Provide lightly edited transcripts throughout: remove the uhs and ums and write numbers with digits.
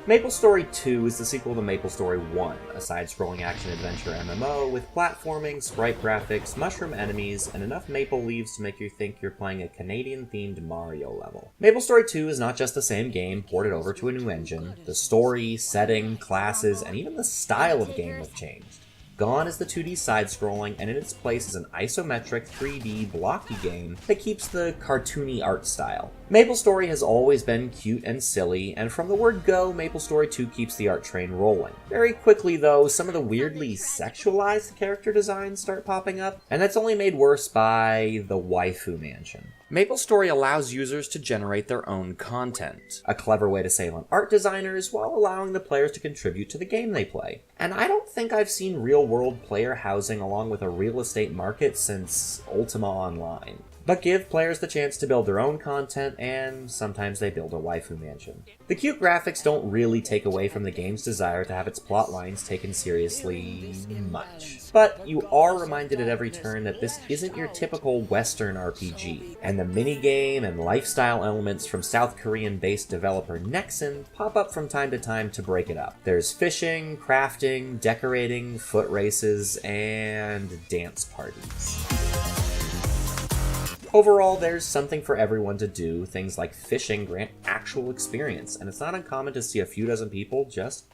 Maplestory 2 is the sequel to Maplestory 1, a side-scrolling action-adventure MMO with platforming, sprite graphics, mushroom enemies, and enough maple leaves to make you think you're playing a Canadian-themed Mario level. Maplestory 2 is not just the same game ported over to a new engine. The story, setting, classes, and even the style of game have changed. Gone is the 2D side-scrolling, and in its place is an isometric 3D blocky game that keeps the cartoony art style. Maplestory has always been cute and silly, and from the word go, Maplestory 2 keeps the art train rolling. Very quickly though, some of the weirdly sexualized character designs start popping up, and that's only made worse by the waifu mansion. Maplestory allows users to generate their own content, a clever way to save on art designers while allowing the players to contribute to the game they play. And I don't think I've seen real-world player housing along with a real estate market since Ultima Online. But give players the chance to build their own content, and sometimes they build a waifu mansion. The cute graphics don't really take away from the game's desire to have its plot lines taken seriously much. But you are reminded at every turn that this isn't your typical Western RPG, and the minigame and lifestyle elements from South Korean-based developer Nexon pop up from time to time to break it up. There's fishing, crafting, decorating, foot races, and dance parties. Overall, there's something for everyone to do. Things like fishing grant actual experience, and it's not uncommon to see a few dozen people just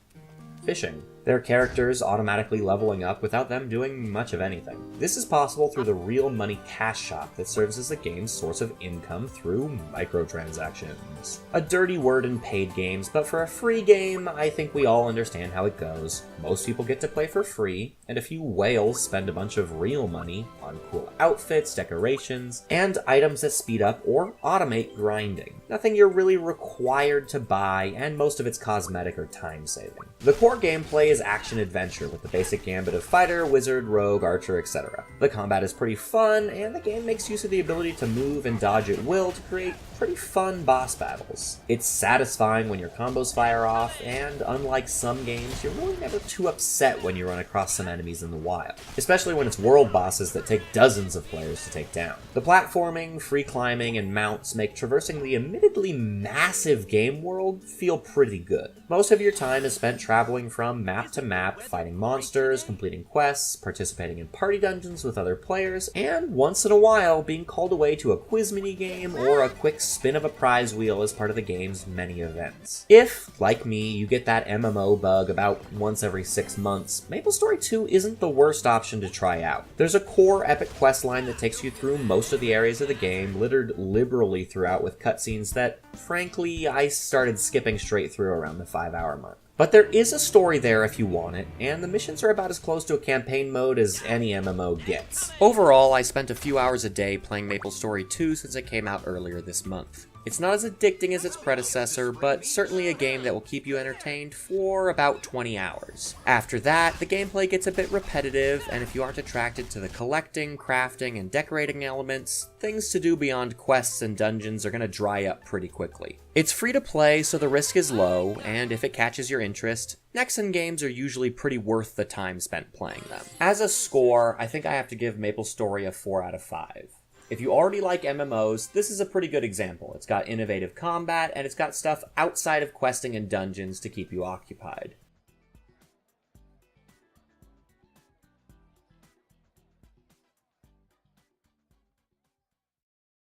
fishing. Their characters automatically leveling up without them doing much of anything. This is possible through the Real Money Cash Shop that serves as the game's source of income through microtransactions. A dirty word in paid games, but for a free game, I think we all understand how it goes. Most people get to play for free, and a few whales spend a bunch of real money on cool outfits, decorations, and items that speed up or automate grinding. Nothing you're really required to buy, and most of it's cosmetic or time-saving. The core gameplay is action-adventure with the basic gambit of fighter, wizard, rogue, archer, etc. The combat is pretty fun, and the game makes use of the ability to move and dodge at will to create pretty fun boss battles. It's satisfying when your combos fire off, and unlike some games, you're really never too upset when you run across some enemies in the wild, especially when it's world bosses that take dozens of players to take down. The platforming, free climbing, and mounts make traversing the admittedly massive game world feel pretty good. Most of your time is spent traveling from map to map, fighting monsters, completing quests, participating in party dungeons with other players, and once in a while being called away to a quiz minigame or a quick spin of a prize wheel as part of the game's many events. If, like me, you get that MMO bug about once every 6 months, Maplestory 2 isn't the worst option to try out. There's a core epic questline that takes you through most of the areas of the game, littered liberally throughout with cutscenes that, frankly, I started skipping straight through around the 5-hour mark. But there is a story there if you want it, and the missions are about as close to a campaign mode as any MMO gets. Overall, I spent a few hours a day playing Maplestory 2 since it came out earlier this month. It's not as addicting as its predecessor, but certainly a game that will keep you entertained for about 20 hours. After that, the gameplay gets a bit repetitive, and if you aren't attracted to the collecting, crafting, and decorating elements, things to do beyond quests and dungeons are going to dry up pretty quickly. It's free to play, so the risk is low, and if it catches your interest, Nexon games are usually pretty worth the time spent playing them. As a score, I think I have to give Maplestory a 4 out of 5. If you already like MMOs, this is a pretty good example. It's got innovative combat, and it's got stuff outside of questing and dungeons to keep you occupied.